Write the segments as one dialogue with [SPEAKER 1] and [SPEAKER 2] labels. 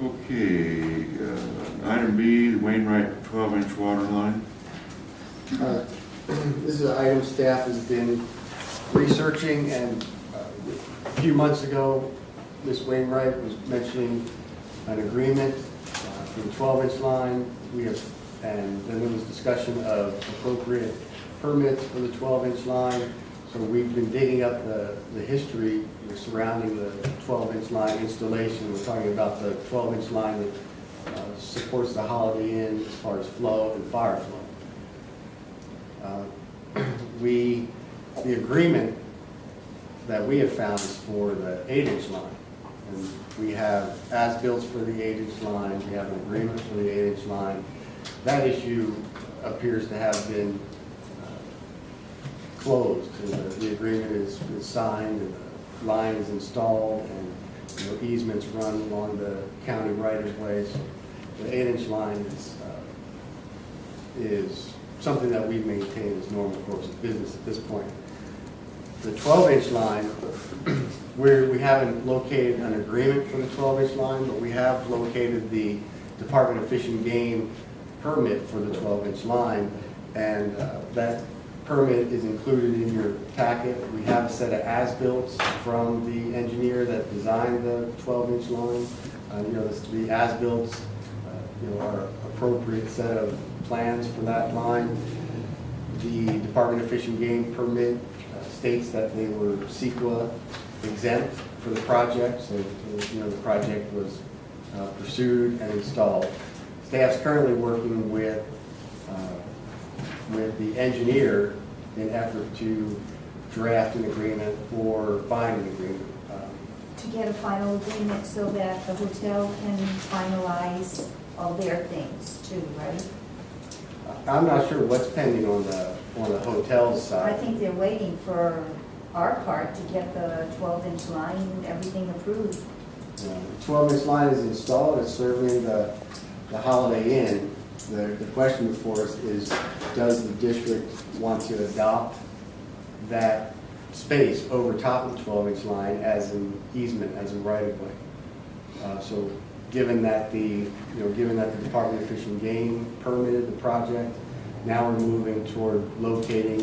[SPEAKER 1] Okay, item B, the Wainwright 12-inch water line.
[SPEAKER 2] This is an item staff has been researching, and a few months ago, Ms. Wainwright was mentioning an agreement for the 12-inch line. And then there was discussion of appropriate permits for the 12-inch line. So we've been digging up the history surrounding the 12-inch line installation. We're talking about the 12-inch line that supports the Holiday Inn as far as flow and fire flow. The agreement that we have found is for the 8-inch line. And we have as-built for the 8-inch line. We have an agreement for the 8-inch line. That issue appears to have been closed. The agreement is signed, and the line is installed, and easements run along the county right-of-ways. The 8-inch line is something that we maintain as normal course of business at this point. The 12-inch line, we haven't located an agreement for the 12-inch line, but we have located the Department of Fish and Game permit for the 12-inch line, and that permit is included in your packet. We have a set of as-built from the engineer that designed the 12-inch line. The as-built are an appropriate set of plans for that line. The Department of Fish and Game permit states that they were CEQA exempt for the project, so the project was pursued and installed. Staff's currently working with the engineer in effort to draft an agreement or find an agreement.
[SPEAKER 3] To get a final agreement so that the hotel can finalize all their things too, right?
[SPEAKER 2] I'm not sure what's pending on the hotel's side.
[SPEAKER 3] I think they're waiting for our part to get the 12-inch line and everything approved.
[SPEAKER 2] The 12-inch line is installed. It's serving the Holiday Inn. The question before us is, does the district want to adopt that space over top of the 12-inch line as an easement, as a right-of-way? So given that the Department of Fish and Game permitted the project, now we're moving toward locating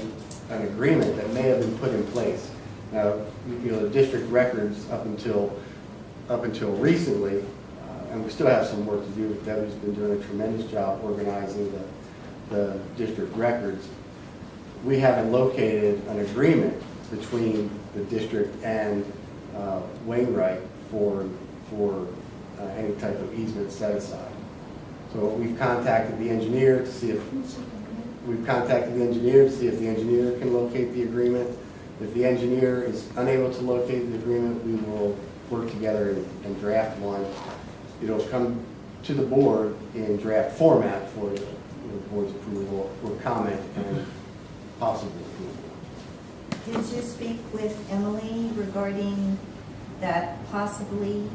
[SPEAKER 2] an agreement that may have been put in place. Now, the district records up until recently, and we still have some work to do. Debbie's been doing a tremendous job organizing the district records. We haven't located an agreement between the district and Wainwright for any type of easement set aside. So we've contacted the engineer to see if the engineer can locate the agreement. If the engineer is unable to locate the agreement, we will work together and draft one. It'll come to the board in draft format for the board's approval or comment and possible approval.
[SPEAKER 3] Did you speak with Emily regarding that possibly,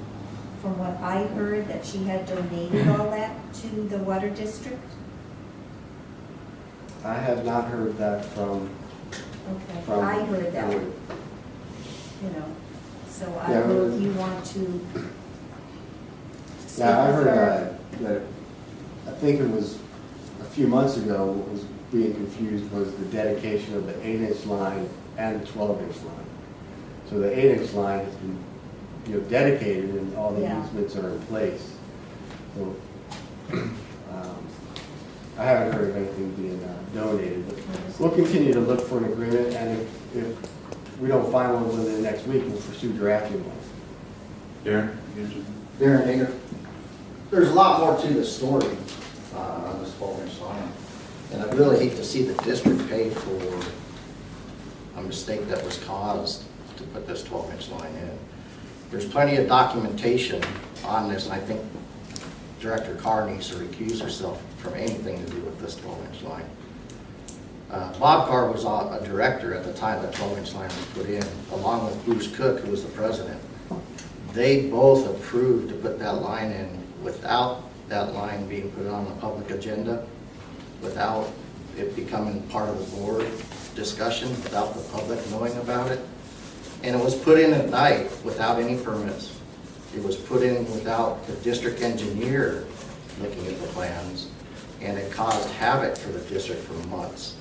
[SPEAKER 3] from what I heard, that she had donated all that to the water district?
[SPEAKER 2] I have not heard that from.
[SPEAKER 3] Okay, I heard that,
[SPEAKER 2] Emily.
[SPEAKER 3] So I don't know if you want to.
[SPEAKER 2] Yeah, I heard that, I think it was a few months ago, what was being confused was the dedication of the 8-inch line and the 12-inch line. So the 8-inch line has been dedicated, and all the easements are in place. So I haven't heard of anything being donated, but we'll continue to look for an agreement, and if we don't find one within the next week, we'll pursue drafting one.
[SPEAKER 1] Darren?
[SPEAKER 4] Darren Hager. There's a lot more to the story on this 12-inch line, and I really hate to see the district pay for a mistake that was caused to put this 12-inch line in. There's plenty of documentation on this, and I think Director Carr needs to recuse herself from anything to do with this 12-inch line. Bob Carr was a director at the time that 12-inch line was put in, along with Bruce Cook, who was the president. They both approved to put that line in without that line being put on the public agenda, without it becoming part of the board discussion, without the public knowing about it. And it was put in at night without any permits. It was put in without the district engineer looking at the plans, and it caused havoc for the district for months.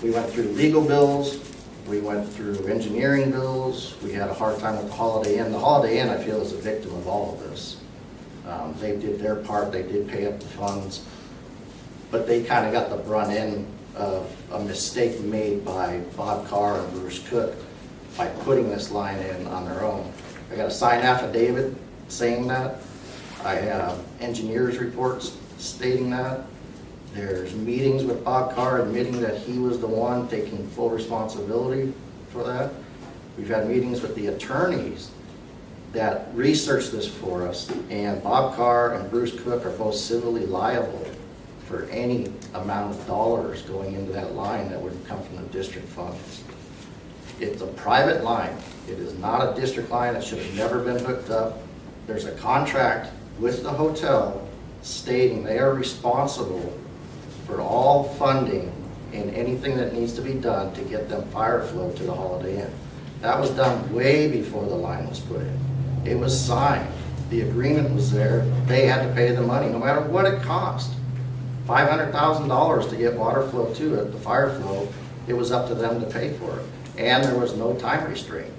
[SPEAKER 4] We went through legal bills, we went through engineering bills, we had a hard time with the Holiday Inn. The Holiday Inn, I feel, is a victim of all of this. They did their part, they did pay up the funds, but they kind of got the brunt end of a mistake made by Bob Carr and Bruce Cook by putting this line in on their own. I got a signed affidavit saying that. I have engineers' reports stating that. There's meetings with Bob Carr admitting that he was the one taking full responsibility for that. We've had meetings with the attorneys that researched this for us, and Bob Carr and Bruce Cook are both civilly liable for any amount of dollars going into that line that would come from the district funds. It's a private line. It is not a district line. It should have never been hooked up. There's a contract with the hotel stating they are responsible for all funding and anything that needs to be done to get them fire flow to the Holiday Inn. That was done way before the line was put in. It was signed. The agreement was there. They had to pay the money, no matter what it cost. $500,000 to get water flow to it, the fire flow, it was up to them to pay for it. And there was no time restraint.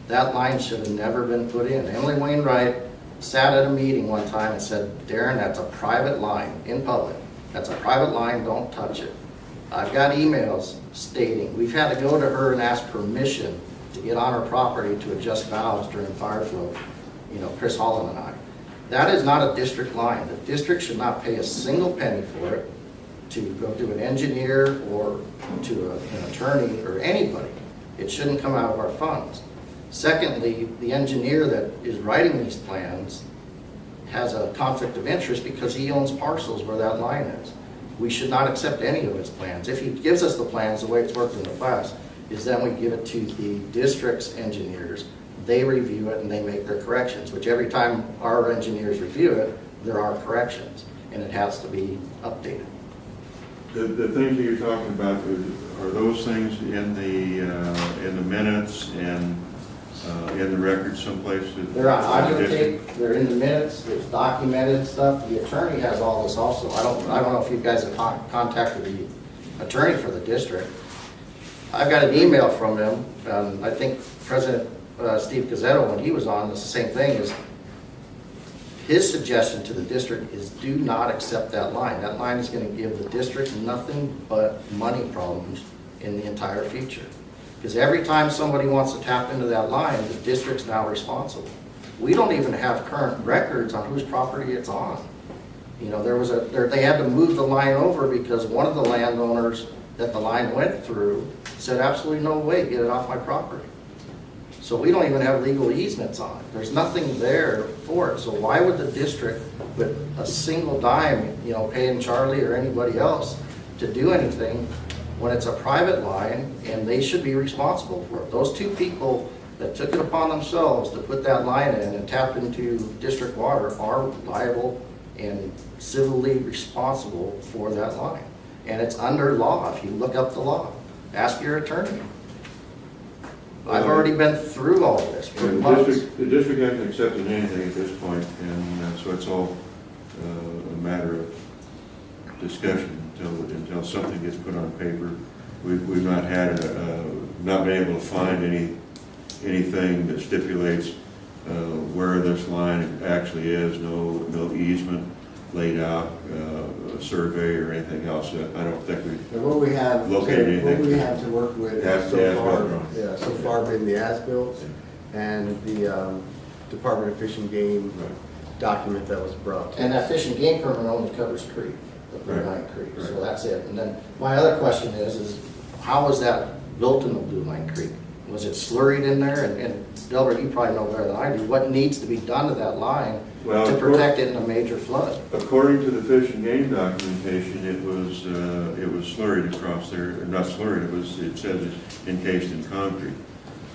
[SPEAKER 4] That line should have never been put in. Emily Wainwright sat at a meeting one time and said, Darren, that's a private line in public. That's a private line, don't touch it. I've got emails stating, we've had to go to her and ask permission to get on her property to adjust valves during fire flow, Chris Holland and I. That is not a district line. The district should not pay a single penny for it to go to an engineer or to an attorney or anybody. It shouldn't come out of our funds. Secondly, the engineer that is writing these plans has a conflict of interest because he owns parcels where that line is. We should not accept any of his plans. If he gives us the plans, the way it's worked in the past, is then we give it to the district's engineers. They review it and they make their corrections, which every time our engineers review it, there are corrections, and it has to be updated.
[SPEAKER 1] The things that you're talking about, are those things in the minutes and in the records someplace?
[SPEAKER 4] They're on audio tape, they're in the minutes, there's documented stuff. The attorney has all this also. I don't know if you guys have contacted the attorney for the district. I've got an email from him, I think President Steve Gazzetto, when he was on, it's the same thing, is his suggestion to the district is do not accept that line. That line is going to give the district nothing but money problems in the entire future. Because every time somebody wants to tap into that line, the district's now responsible. We don't even have current records on whose property it's on. They had to move the line over because one of the landowners that the line went through said, absolutely no way, get it off my property. So we don't even have legal easements on it. There's nothing there for it. So why would the district, with a single dime, paying Charlie or anybody else to do anything when it's a private line and they should be responsible for it? Those two people that took it upon themselves to put that line in and tap into district water are liable and civilly responsible for that line. And it's under law. If you look up the law, ask your attorney. I've already been through all of this for months.
[SPEAKER 1] The district hasn't accepted anything at this point, and so it's all a matter of discussion until something gets put on paper. We've not not been able to find anything that stipulates where this line actually is. No easement laid out, a survey or anything else. I don't think
[SPEAKER 2] And what we have
[SPEAKER 1] located anything.
[SPEAKER 2] What we have to work with so far been the as-built and the Department of Fish and Game document that was brought.
[SPEAKER 4] And that Fish and Game permit only covers Creek, the Blue Line Creek, so that's it. And then my other question is how was that built in the Blue Line Creek? Was it slurried in there? And Delbert, you probably know better than I do. What needs to be done to that line to protect it in a major flood?
[SPEAKER 1] According to the Fish and Game documentation, it was slurried across there. Not slurried. It says it's encased in concrete.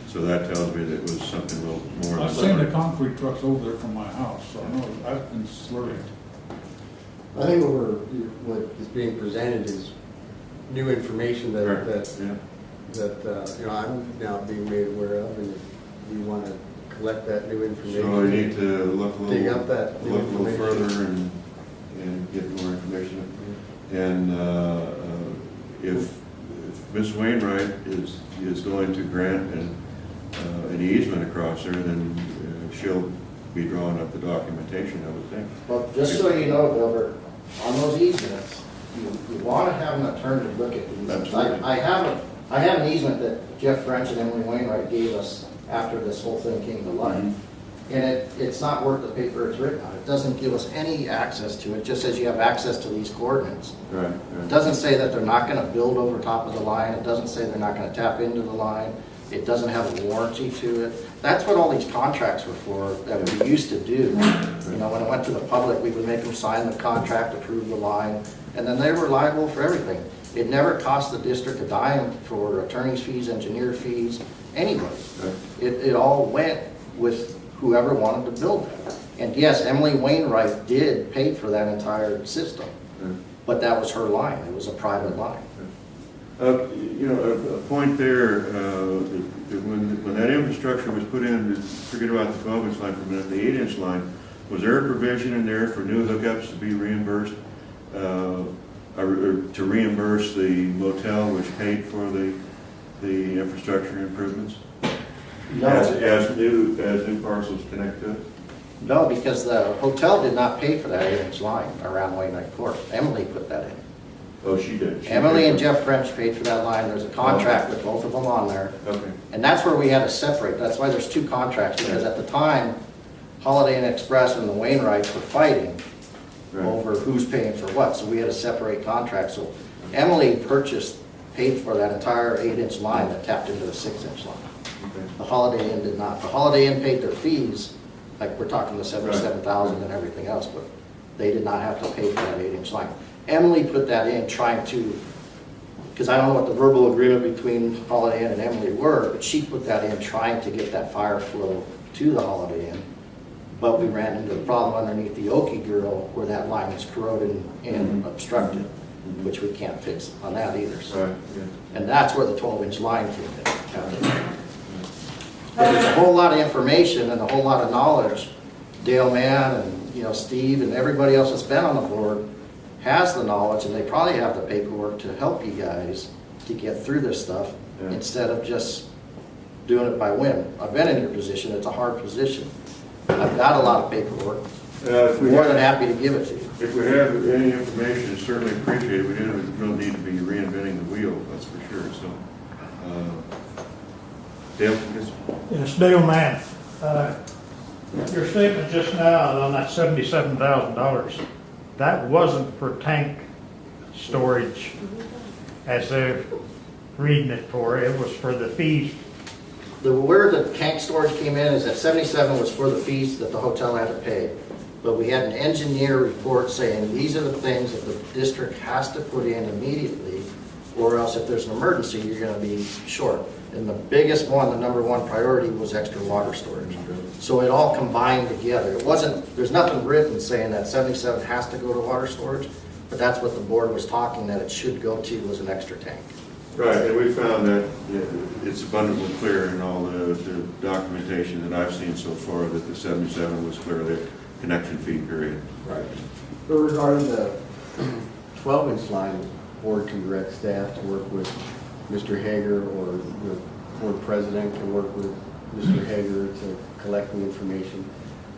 [SPEAKER 1] So that tells me that it was something a little more.
[SPEAKER 5] I've seen the concrete trucks over there from my house, so I know I've been slurried.
[SPEAKER 2] I think what is being presented is new information that I'm now being made aware of, and if we want to collect that new information.
[SPEAKER 1] So we need to look a
[SPEAKER 2] Dig
[SPEAKER 1] little,
[SPEAKER 2] up that new
[SPEAKER 1] look a little
[SPEAKER 2] information.
[SPEAKER 1] further and get more information. And if Ms. Wainwright is going to grant an easement across there, then she'll be drawing up the documentation, I would think.
[SPEAKER 4] Well, just so you know, Gilbert, on those easements, you want to have an attorney look at the easements.
[SPEAKER 1] Absolutely.
[SPEAKER 4] I have an easement that Jeff French and Emily Wainwright gave us after this whole thing came to light. And it's not worth the paper it's written on. It doesn't give us any access to it. It just says you have access to these coordinates.
[SPEAKER 1] Right,
[SPEAKER 4] It
[SPEAKER 1] right.
[SPEAKER 4] doesn't say that they're not going to build over top of the line. It doesn't say they're not going to tap into the line. It doesn't have a warranty to it. That's what all these contracts were for, that we used to do. You know, when it went to the public, we would make them sign the contract, approve the line, and then they were liable for everything. It never cost the district a dime for attorney's fees, engineer fees, anybody.
[SPEAKER 1] Right.
[SPEAKER 4] It all went with whoever wanted to build that. And yes, Emily Wainwright did pay for that entire system,
[SPEAKER 1] Right.
[SPEAKER 4] but that was her line. It was a private line.
[SPEAKER 1] You know, a point there, when that infrastructure was put in, forget about the 12-inch line for a minute, the 8-inch line, was there a provision in there for new hookups to be reimbursed, or to reimburse the motel which paid for the infrastructure improvements? As new parcels connect to it?
[SPEAKER 4] No, because the hotel did not pay for that 8-inch line around Wainwright Court. Emily put that in.
[SPEAKER 1] Oh, she did. She
[SPEAKER 4] Emily
[SPEAKER 1] paid
[SPEAKER 4] and
[SPEAKER 1] for it.
[SPEAKER 4] Jeff French paid for that line. There's a contract with both of them on there.
[SPEAKER 1] Okay.
[SPEAKER 4] And that's where we had to separate. That's why there's two contracts, because at the time, Holiday Inn Express and the Wainwrights were fighting
[SPEAKER 1] Right.
[SPEAKER 4] over who's paying for what, so we had to separate contracts. So Emily paid for that entire 8-inch line that tapped into the 6-inch line.
[SPEAKER 1] Okay.
[SPEAKER 4] The Holiday Inn did not. The Holiday Inn paid their fees, like we're talking the $77,000 and everything else, but they did not have to pay for that 8-inch line. Emily put that in trying to, because I don't know what the verbal agreement between Holiday Inn and Emily were, but she put that in trying to get that fire flow to the Holiday Inn. But we ran into the problem underneath the Okie Grill where that line is corroded and obstructed, which we can't fix on that either. So.
[SPEAKER 1] Right, yeah.
[SPEAKER 4] And that's where the 12-inch line came in. But there's a whole lot of information and a whole lot of knowledge. Dale Mann and Steve and everybody else that's been on the board has the knowledge, and they probably have the paperwork to help you guys to get through this stuff instead of just doing it by whim. I've been in your position. It's a hard position. I've got a lot of paperwork. More than happy to give it to you.
[SPEAKER 1] If we have any information, it's certainly appreciated. We don't need to be reinventing the wheel, that's for sure. So, Dale, yes.
[SPEAKER 6] Yes, Dale Mann. Your statement just now on that $77,000, that wasn't for tank storage as they're reading it for. It was for the fees.
[SPEAKER 4] Where the tank storage came in is that 77 was for the fees that the hotel had to pay. But we had an engineer report saying these are the things that the district has to put in immediately, or else if there's an emergency, you're going to be short. And the biggest one, the number one priority, was extra water storage. So it all combined together. It wasn't, there's nothing written saying that 77 has to go to water storage, but that's what the board was talking that it should go to, was an extra tank.
[SPEAKER 1] Right, and we found that it's abundantly clear in all the documentation that I've seen so far that the 77 was clearly a connection fee period.
[SPEAKER 2] Right. But regarding the 12-inch line, the board can direct staff to work with Mr. Hager, or the board president can work with Mr. Hager to collect the information,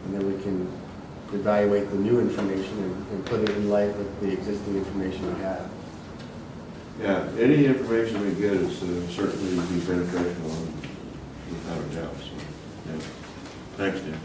[SPEAKER 2] and then we can evaluate the new information and put it in light with the existing information we have.
[SPEAKER 1] Yeah, any information we get is certainly be beneficial, without a doubt. So, yeah. Thanks, Dan.